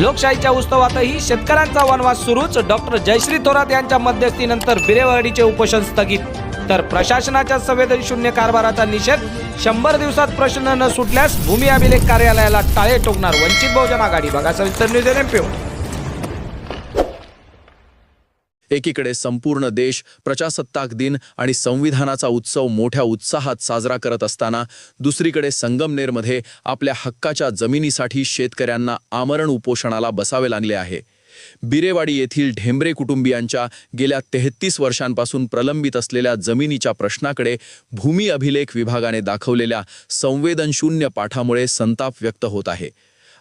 लोकशाहीच्या उत्सवातही शेतकऱ्यांचा वनवास सुरूच. डॉक्टर जयश्री थोरात यांच्या मध्यस्थीनंतर बिरेवाडीचे उपोषण स्थगित. तर प्रशासनाच्या संवेदनशून्य कारभाराचा निषेध. 100 दिवसात प्रश्न न सुटल्यास भूमी अभिलेख कार्यालयाला टाळे ठोकणार वंचित बहुजन आघाडी. बघा सविस्तर न्यूज एनएमपी. एकीकडे संपूर्ण देश प्रजासत्ताक दिन आणि संविधानाचा उत्सव मोठ्या उत्साहात साजरा करत असताना दुसरीकडे संगमनेरमध्ये आपल्या हक्काच्या जमिनीसाठी शेतकऱ्यांना आमरण उपोषणाला बसावे लागले आहे. बिरेवाडी येथील ढेंबरे कुटुंबियांच्या गेल्या 33 वर्षांपासून प्रलंबित असलेल्या जमिनीच्या प्रश्नाकडे भूमी अभिलेख विभागाने दाखवलेल्या संवेदनशून्य पाठामुळे संताप व्यक्त होत आहे.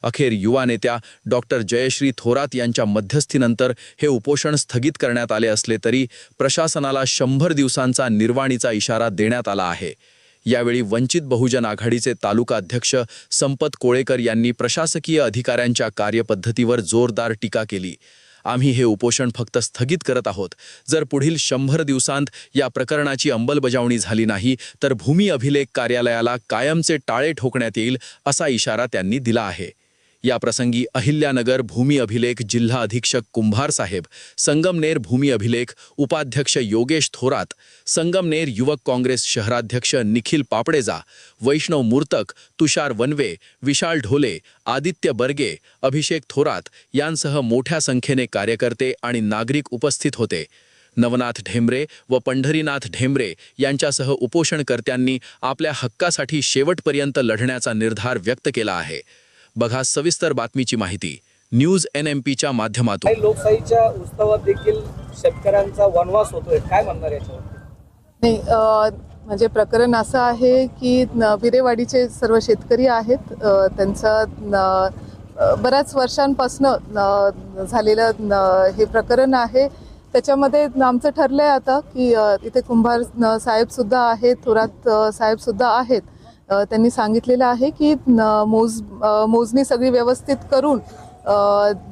अखेर युवा नेत्या डॉक्टर जयश्री थोरात यांच्या मध्यस्थीनंतर हे उपोषण स्थगित करण्यात आले असले तरी प्रशासनाला 100 दिवसांचा निर्वाणीचा इशारा देण्यात आला आहे. यावेळी वंचित बहुजन आघाडीचे तालुका अध्यक्ष संपत कोळेकर यांनी प्रशासकीय अधिकाऱ्यांच्या कार्यपद्धतीवर जोरदार टीका केली. आम्ही हे उपोषण फक्त स्थगित करत आहोत. जर पुढील 100 दिवसांत या प्रकरणाची अंमलबजावणी झाली नाही तर भूमी अभिलेख कार्यालयाला कायमचे टाळे ठोकण्यात येईल असा इशारा त्यांनी दिला आहे. याप्रसंगी अहिल्यानगर भूमी अभिलेख जिल्हा अधीक्षक कुंभार साहेब, संगमनेर भूमी अभिलेख उपाध्यक्ष योगेश थोरात, संगमनेर युवक काँग्रेस शहराध्यक्ष निखिल पापडेजा, वैष्णव मूर्तक, तुषार वनवे, विशाल ढोले, आदित्य बर्गे, अभिषेक थोरात यांसह मोठ्या संख्येने कार्यकर्ते आणि नागरिक उपस्थित होते. नवनाथ ढेंबरे व पंढरीनाथ ढेंबरे यांच्यासह उपोषणकर्त्यांनी आपल्या हक्कासाठी शेवटपर्यंत लढण्याचा निर्धार व्यक्त केला आहे. बघा सविस्तर बातमीची माहिती न्यूज एनएमपीच्या माध्यमातून. लोकशाहीच्या उत्सवात देखील शेतकऱ्यांचा वनवास होतोय, काय म्हणणार याच्यावर? नाही, म्हणजे प्रकरण असं आहे की बिरेवाडीचे सर्व शेतकरी आहेत. त्यांचं बऱ्याच वर्षांपासून झालेलं हे प्रकरण आहे. त्याच्यामध्ये आमचं ठरलं आहे आता की इथे कुंभार साहेबसुद्धा आहेत, थोरात साहेबसुद्धा आहेत. त्यांनी सांगितलेलं आहे की मोजणी सगळी व्यवस्थित करून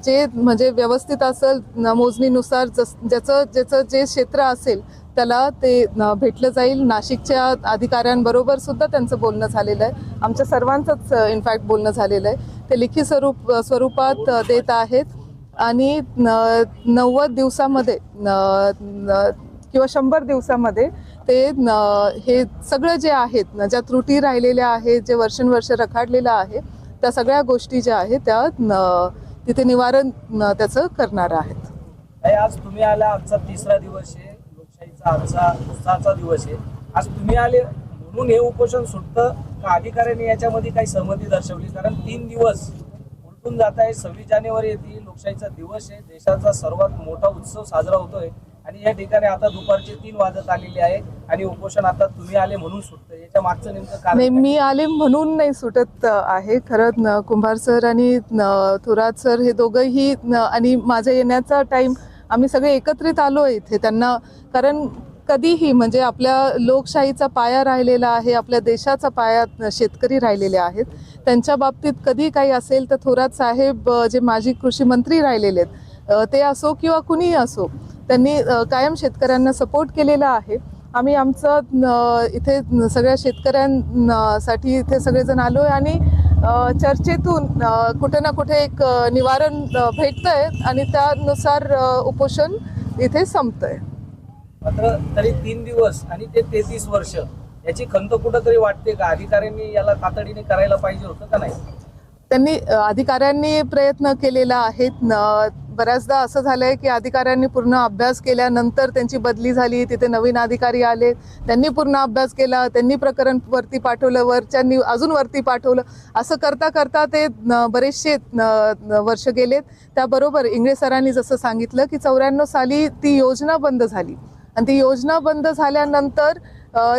जे म्हणजे व्यवस्थित असेल मोजणीनुसार ज्याचं जे क्षेत्र असेल त्याला ते भेटलं जाईल. नाशिकच्या अधिकाऱ्यांबरोबर सुद्धा त्यांचं बोलणं झालेलं आहे. आमच्या सर्वांचंच इनफॅक्ट बोलणं झालेलं आहे. ते लिखित स्वरूपात देत आहेत आणि 90 दिवसामध्ये किंवा 100 दिवसामध्ये ते हे सगळं जे आहेत ज्या त्रुटी राहिलेल्या आहेत, जे वर्षानुवर्ष रखडलेलं आहे, त्या सगळ्या गोष्टी ज्या आहेत त्या तिथे निवारण त्याचं करणार आहेत. आज तुम्ही आला, आजचा 3रा दिवस आहे, लोकशाहीचा आजचा उत्साहाचा दिवस आहे. आज तुम्ही आले म्हणून हे उपोषण सुटतं का अधिकाऱ्यांनी याच्यामध्ये काही सहमती दर्शवली? कारण 3 दिवस उलटून जात आहे. 26 जानेवारी येते, लोकशाहीचा दिवस आहे, देशाचा सर्वात मोठा उत्सव साजरा होतोय आणि या ठिकाणी आता दुपारचे 3 वाजत आलेले आहे आणि उपोषण आता तुम्ही आले म्हणून सुटतं. याच्या मागचं नेमकं कारण? नाही, मी आले म्हणून नाही सुटत आहे. खरं कुंभार सर आणि थोरात सर हे दोघंही आणि माझा येण्याचा टाइम आम्ही सगळे एकत्रित आलो इथे त्यांना. कारण कधीही म्हणजे आपल्या लोकशाहीचा पाया राहिलेला आहे, आपल्या देशाचा पाया शेतकरी राहिलेले आहेत. त्यांच्या बाबतीत कधी काही असेल तर थोरात साहेब जे माजी कृषी मंत्री राहिलेले आहेत ते असो किंवा कुणीही असो, त्यांनी कायम शेतकऱ्यांना सपोर्ट केलेला आहे. आम्ही आमचं इथे सगळ्या शेतकऱ्यांसाठी इथे सगळेजण आलो आहे आणि चर्चेतून कुठे ना कुठे एक निवारण भेटतंय आणि त्यानुसार उपोषण इथे संपतंय. मात्र तरी 3 दिवस आणि ते 33 वर्ष याची खंत कुठंतरी वाटते का? अधिकाऱ्यांनी याला तातडीने करायला पाहिजे होतं का नाही? त्यांनी अधिकाऱ्यांनी प्रयत्न केलेला आहे. बऱ्याचदा असं झालंय की अधिकाऱ्यांनी पूर्ण अभ्यास केल्यानंतर त्यांची बदली झाली, तिथे नवीन अधिकारी आले, त्यांनी पूर्ण अभ्यास केला, त्यांनी प्रकरण वरती पाठवलं, वरच्यांनी अजून वरती पाठवलं. असं करता करता ते बरेचसे वर्ष गेलेत. त्याबरोबर इंगळे सरांनी जसं सांगितलं की 94 साली ती योजना बंद झाली आणि ती योजना बंद झाल्यानंतर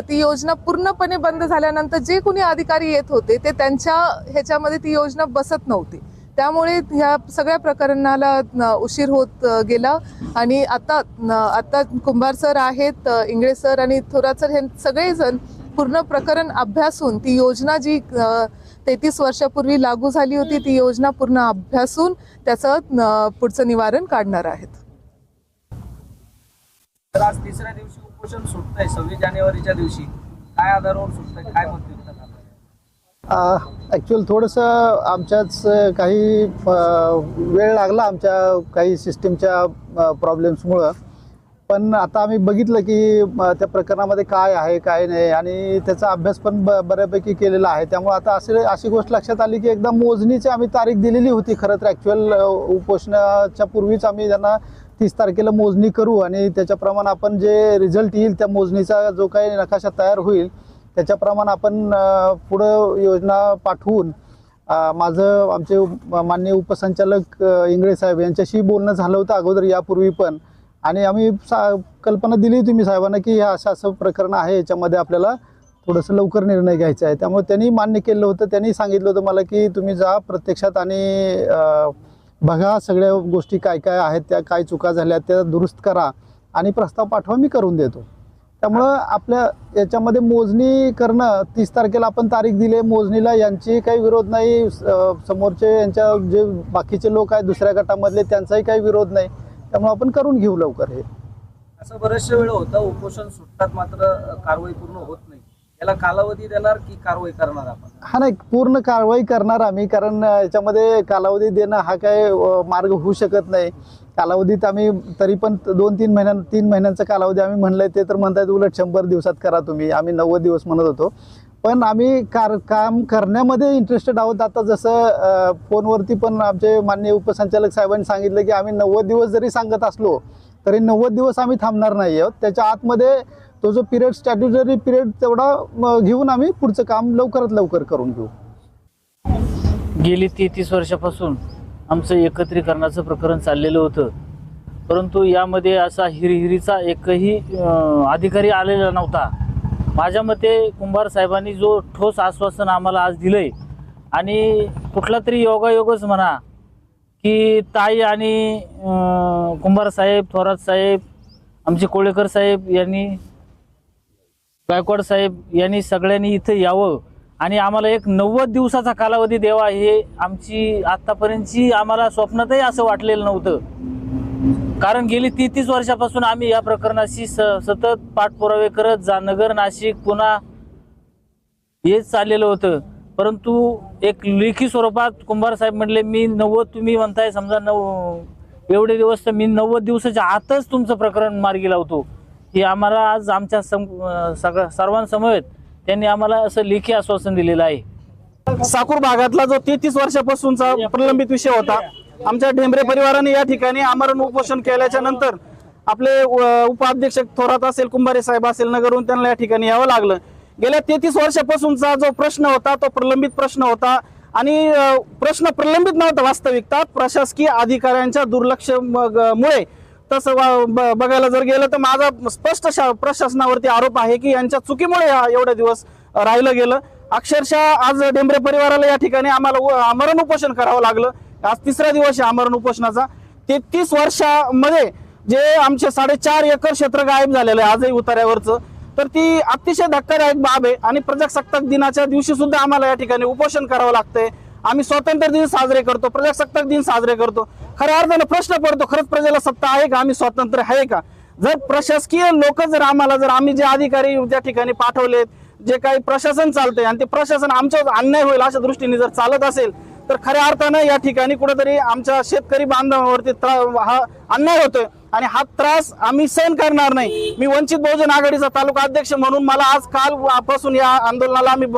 ती योजना पूर्णपणे बंद झाल्यानंतर जे कोणी अधिकारी येत होते ते त्यांच्या ह्याच्यामध्ये ती योजना बसत नव्हती. त्यामुळे ह्या सगळ्या प्रकरणाला उशीर होत गेला आणि आता कुंभार सर आहेत, इंगळे सर आणि थोरात सर हे सगळेजण पूर्ण प्रकरण अभ्यासून ती योजना जी 33 वर्षापूर्वी लागू झाली होती ती योजना पूर्ण अभ्यासून त्याचं पुढचं निवारण काढणार आहेत. तर आज 3ऱ्या दिवशी उपोषण सुटतंय 26 जानेवारीच्या दिवशी, काय आधारावर सुटतंय, काय मत व्यक्त करताय? ॲक्च्युअल थोडंसं आमच्याच काही वेळ लागला आमच्या काही सिस्टीमच्या प्रॉब्लेम्समुळं, पण आता आम्ही बघितलं की त्या प्रकरणामध्ये काय आहे काय नाही आणि त्याचा अभ्यास पण बऱ्यापैकी केलेला आहे. त्यामुळे आता अशी गोष्ट लक्षात आली की एकदा मोजणीची आम्ही तारीख दिलेली होती. खरं तर ॲक्च्युअल उपोषणाच्या पूर्वीच आम्ही त्यांना 30 तारखेला मोजणी करू आणि त्याच्याप्रमाणे आपण जे रिझल्ट येईल त्या मोजणीचा जो काही नकाशा तयार होईल त्याच्याप्रमाणे आपण पुढं योजना पाठवून आमचे माननीय उपसंचालक इंगळे साहेब यांच्याशी बोलणं झालं होतं अगोदर यापूर्वी पण, आणि आम्ही कल्पना दिली होती मी साहेबांना की हे असं प्रकरण आहे, याच्यामध्ये आपल्याला थोडंसं लवकर निर्णय घ्यायचा आहे. त्यामुळे त्यांनी मान्य केलं होतं. त्यांनी सांगितलं होतं मला की तुम्ही जा प्रत्यक्षात आणि बघा सगळ्या गोष्टी काय काय आहेत, त्या काय चुका झाल्या त्या दुरुस्त करा आणि प्रस्ताव पाठवा, मी करून देतो. त्यामुळं आपल्या याच्यामध्ये मोजणी करणं 30 तारखेला आपण तारीख दिली आहे मोजणीला, यांची काही विरोध नाही, समोरचे यांच्या जे बाकीचे लोक आहेत दुसऱ्या गटामधले त्यांचाही काही विरोध नाही. त्यामुळे आपण करून घेऊ लवकर. हे असं बरेचशा वेळ होतं उपोषण सुटतात मात्र कारवाई पूर्ण होत नाही, याला कालावधी देणार की कारवाई करणार आपण? हा नाही, पूर्ण कारवाई करणार आम्ही, कारण याच्यामध्ये कालावधी देणं हा काय मार्ग होऊ शकत नाही. कालावधीत आम्ही तरी पण 2-3 महिन्यांचा कालावधी आम्ही म्हणलंय, ते तर म्हणतायत उलट 100 दिवसात करा तुम्ही, आम्ही 90 दिवस म्हणत होतो. पण आम्ही काम करण्यामध्ये इंटरेस्टेड आहोत. आता जसं फोनवरती पण आमचे माननीय उपसंचालक साहेबांनी सांगितलं की आम्ही 90 दिवस जरी सांगत असलो तरी 90 दिवस आम्ही थांबणार नाही आहोत. त्याच्या आतमध्ये तो जो पिरियड स्टॅट्युटरी पिरियड तेवढा घेऊन आम्ही पुढचं काम लवकरात लवकर करून घेऊ. गेली 33 वर्षापासून आमचं एकत्रीकरणाचं प्रकरण चाललेलं होतं, परंतु यामध्ये असा हिरहिरीचा एकही अधिकारी आलेला नव्हता. माझ्या मते कुंभार साहेबांनी जो ठोस आश्वासन आम्हाला आज दिलंय आणि कुठला तरी योगायोगच म्हणा की ताई आणि कुंभार साहेब, थोरात साहेब, आमचे कोळेकर साहेब यांनी, गायकवाड साहेब यांनी सगळ्यांनी इथं यावं आणि आम्हाला एक 90 दिवसाचा कालावधी द्यावा, हे आमची आत्तापर्यंतची आम्हाला स्वप्नातही असं वाटलेलं नव्हतं. कारण गेली 33 वर्षापासून आम्ही या प्रकरणाशी सतत पाठपुरावे करत नगर, नाशिक, पुणा हेच चाललेलं होतं. परंतु एक लेखी स्वरूपात कुंभार साहेब म्हणले मी 90, तुम्ही म्हणताय समजा एवढे दिवस, तर मी 90 दिवसाच्या आतच तुमचं प्रकरण मार्गी लावतो. हे आम्हाला आज आमच्या सर्वांसमवेत त्यांनी आम्हाला असं लेखी आश्वासन दिलेलं आहे. साकूर भागातला जो 33 वर्षापासूनचा प्रलंबित विषय होता, आमच्या ढेंबरे परिवाराने या ठिकाणी आमरण उपोषण केल्याच्या नंतर आपले उपाध्यक्ष थोरात असेल, कुंभारे साहेब असेल, नगरहून त्यांना या ठिकाणी यावं लागलं. गेल्या 33 वर्षापासूनचा जो प्रश्न होता तो प्रलंबित प्रश्न होता आणि प्रश्न प्रलंबित नव्हता, वास्तविकता प्रशासकीय अधिकाऱ्यांच्या दुर्लक्ष मुळे. तसं बघायला जर गेलं तर माझा स्पष्ट प्रशासनावरती आरोप आहे की यांच्या चुकीमुळे एवढे दिवस राहिलं गेलं. अक्षरशः आज ढेंबरे परिवाराला या ठिकाणी आम्हाला आमरण उपोषण करावं लागलं. आज 3रा दिवस आहे आमरण उपोषणाचा. 33 वर्षामध्ये जे आमचे 4.5 एकर क्षेत्र गायब झालेलं आहे आजही उतार्यावरचं, तर ती अतिशय धक्कादायक बाब आहे. आणि प्रजासत्ताक दिनाच्या दिवशी सुद्धा आम्हाला या ठिकाणी उपोषण करावं लागतंय. आम्ही स्वातंत्र्य दिन साजरे करतो, प्रजासत्ताक दिन साजरे करतो. खऱ्या अर्थानं प्रश्न पडतो, खरंच प्रजेला सत्ता आहे का, आम्ही स्वातंत्र्य आहे का? जर प्रशासकीय लोक जर आम्ही जे अधिकारी त्या ठिकाणी पाठवलेत, जे काही प्रशासन चालतंय आणि ते प्रशासन आमच्यावर अन्याय होईल अशा दृष्टीने जर चालत असेल तर खऱ्या अर्थानं या ठिकाणी कुठेतरी आमच्या शेतकरी बांधवांवरती हा अन्याय होतोय आणि हा त्रास आम्ही सहन करणार नाही. मी वंचित बहुजन आघाडीचा तालुका अध्यक्ष म्हणून मला आज कालपासून या आंदोलनाला आम्ही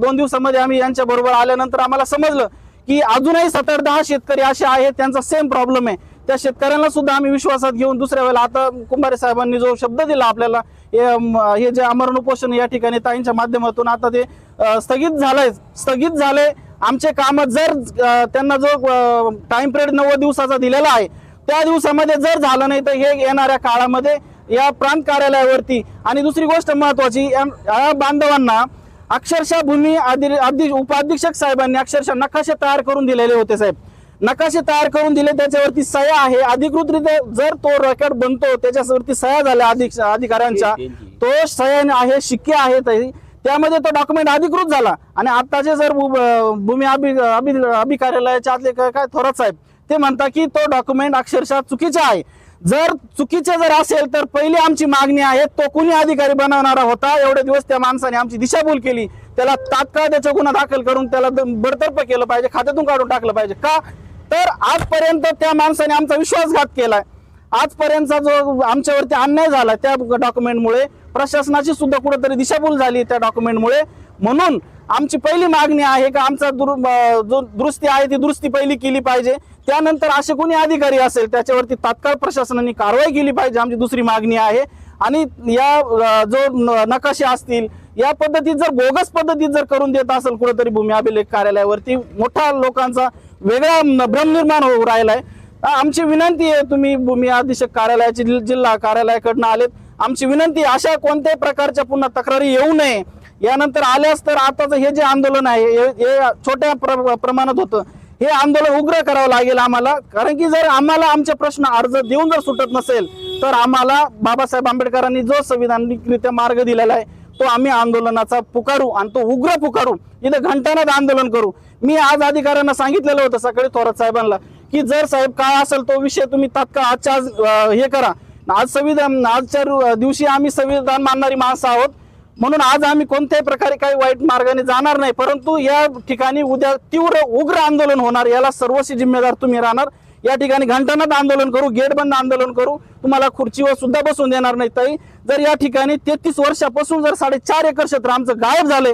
2 दिवसामध्ये आम्ही यांच्या बरोबर आल्यानंतर आम्हाला समजलं की अजूनही 7-8-10 शेतकरी असे आहेत त्यांचा सेम प्रॉब्लेम आहे. त्या शेतकऱ्यांना सुद्धा आम्ही विश्वासात घेऊन दुसऱ्या वेळेला, आता कुंभारे साहेबांनी जो शब्द दिला आपल्याला, हे जे आमरण उपोषण या ठिकाणी ताईंच्या माध्यमातून आता ते स्थगित झालंय. आमचे काम जर त्यांना जो टाइम पिरियड 90 दिवसाचा दिलेला आहे त्या दिवसामध्ये जर झालं नाही तर हे येणाऱ्या काळामध्ये या प्रांत कार्यालयावरती. आणि दुसरी गोष्ट महत्वाची, या बांधवांना अक्षरशः उपाधीक्षक साहेबांनी अक्षरशः नकाशे तयार करून दिलेले होते. साहेब नकाशे तयार करून दिले, त्याच्यावरती सह्या आहे अधिकृतरित्या. जर तो रेकॉर्ड बनतो त्याच्यावरती सह्या झाल्या अधिकाऱ्यांच्या, तो सह्या आहे, शिक्के आहेत, त्यामध्ये तो डॉक्युमेंट अधिकृत झाला. आणि आताचे जर भूमी अभिकार्यालयाचे आतले काय थोरात साहेब ते म्हणतात की तो डॉक्युमेंट अक्षरशः चुकीचा आहे. जर चुकीचे जर असेल तर पहिली आमची मागणी आहे, तो कुणी अधिकारी बनवणारा होता, एवढे दिवस त्या माणसाने आमची दिशाभूल केली, त्याला तात्काळ त्याचा गुन्हा दाखल करून त्याला बडतर्फ केलं पाहिजे, खात्यातून काढून टाकलं पाहिजे. का तर आजपर्यंत त्या माणसाने आमचा विश्वासघात केलाय. आजपर्यंतचा जो आमच्यावरती अन्याय झाला त्या डॉक्युमेंटमुळे, प्रशासनाची सुद्धा कुठेतरी दिशाभूल झाली त्या डॉक्युमेंटमुळे. म्हणून आमची पहिली मागणी आहे की आमचा जो दुरुस्ती आहे ती दुरुस्ती पहिली केली पाहिजे. त्यानंतर असे कोणी अधिकारी असेल त्याच्यावरती तात्काळ प्रशासनाने कारवाई केली पाहिजे, आमची दुसरी मागणी आहे. आणि या जो नकाशे असतील या पद्धतीत जर बोगस पद्धतीत जर करून देत असेल कुठेतरी भूमी अभिलेख कार्यालयावरती, मोठा लोकांचा वेगळा भ्रम निर्माण होऊ राहिलाय. आमची विनंती आहे, तुम्ही भूमी अधीक्षक कार्यालयाचे जिल्हा कार्यालयाकडनं आलेत, आमची विनंती अशा कोणत्याही प्रकारच्या पुन्हा तक्रारी येऊ नये. यानंतर आल्यास तर आताचं हे जे आंदोलन आहे हे छोट्या प्रमाणात होतं, हे आंदोलन उग्र करावं लागेल आम्हाला. कारण की जर आम्हाला आमचे प्रश्न अर्ज देऊन जर सुटत नसेल तर आम्हाला बाबासाहेब आंबेडकरांनी जो संविधानिकरित्या मार्ग दिलेला आहे तो आम्ही आंदोलनाचा पुकारू आणि तो उग्र पुकारू. इथं घंटानाद आंदोलन करू. मी आज अधिकाऱ्यांना सांगितलेलं होतं सकाळी थोरात साहेबांना की जर साहेब काय असेल तो विषय तुम्ही तात्काळ आजच्या आज हे करा. आजच्या दिवशी आम्ही संविधान मानणारी माणसं आहोत, म्हणून आज आम्ही कोणत्याही प्रकारे काही वाईट मार्गाने जाणार नाही. परंतु या ठिकाणी उद्या तीव्र उग्र आंदोलन होणार, याला सर्वस्वी जिम्मेदार तुम्ही राहणार. या ठिकाणी घंटानाद आंदोलन करू, गेट बंद आंदोलन करू, तुम्हाला खुर्चीवर सुद्धा बसून देणार नाही. ताई जर या ठिकाणी 33 वर्षापासून जर 4.5 एकर क्षेत्र आमचं गायब झाले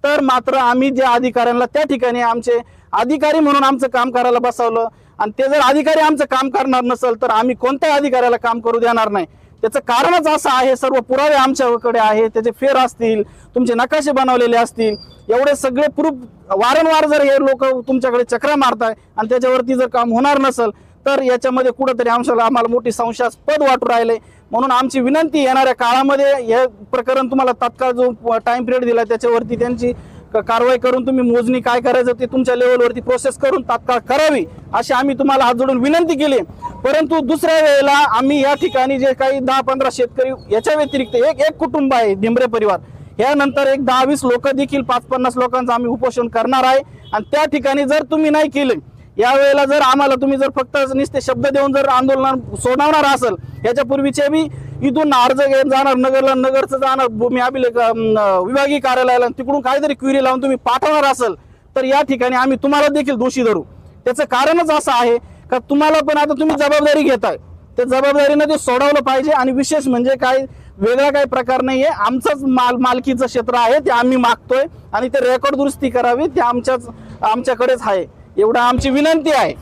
तर मात्र आम्ही ज्या अधिकाऱ्यांना त्या ठिकाणी आमचे अधिकारी म्हणून आमचं काम करायला बसवलं आणि ते जर अधिकारी आमचं काम करणार नसेल तर आम्ही कोणत्याही अधिकाऱ्याला काम करू देणार नाही. त्याचं कारणच असं आहे, सर्व पुरावे आमच्याकडे आहे, त्याचे फेर असतील, तुमचे नकाशे बनवलेले असतील, एवढे सगळे प्रूफ वारंवार जर हे लोक तुमच्याकडे चक्रा मारताय आणि त्याच्यावरती जर काम होणार नसेल तर याच्यामध्ये कुठंतरी आम्हाला मोठी संशयास्पद वाटू राहिले. म्हणून आमची विनंती येणाऱ्या काळामध्ये हे प्रकरण तुम्हाला तात्काळ जो टाइम पिरियड दिला त्याच्यावरती त्यांची कारवाई करून तुम्ही मोजणी काय करायचं ते तुमच्या लेवलवरती प्रोसेस करून तात्काळ करावी अशी आम्ही तुम्हाला हात जोडून विनंती केली. परंतु दुसऱ्या वेळेला आम्ही या ठिकाणी जे काही 10-15 शेतकरी याच्या व्यतिरिक्त एक कुटुंब आहे ढेंबरे परिवार, यानंतर एक 10-20 लोक देखील 5-50 लोकांचं आम्ही उपोषण करणार आहे. आणि त्या ठिकाणी जर तुम्ही नाही केले यावेळेला जर आम्हाला तुम्ही जर फक्त नुसते शब्द देऊन जर आंदोलन सोडवणार असेल, याच्या पूर्वीचे बी इथून अर्ज घेऊन जाणार नगरला, नगरचं जाणार भूमी अभिलेख विभागीय कार्यालयाला, तिकडून काहीतरी क्वेरी लावून तुम्ही पाठवणार असेल तर या ठिकाणी आम्ही तुम्हाला देखील दोषी धरू. त्याचं कारणच असं आहे का तुम्हाला पण आता तुम्ही जबाबदारी घेताय, त्या जबाबदारीनं ते सोडवलं पाहिजे. आणि विशेष म्हणजे काय वेगळा काही प्रकार नाहीये, आमचंच मालकीचं क्षेत्र आहे ते आम्ही मागतोय आणि ते रेकॉर्ड दुरुस्ती करावी ते आमच्याकडेच आहे, एवढा आमची विनंती आहे.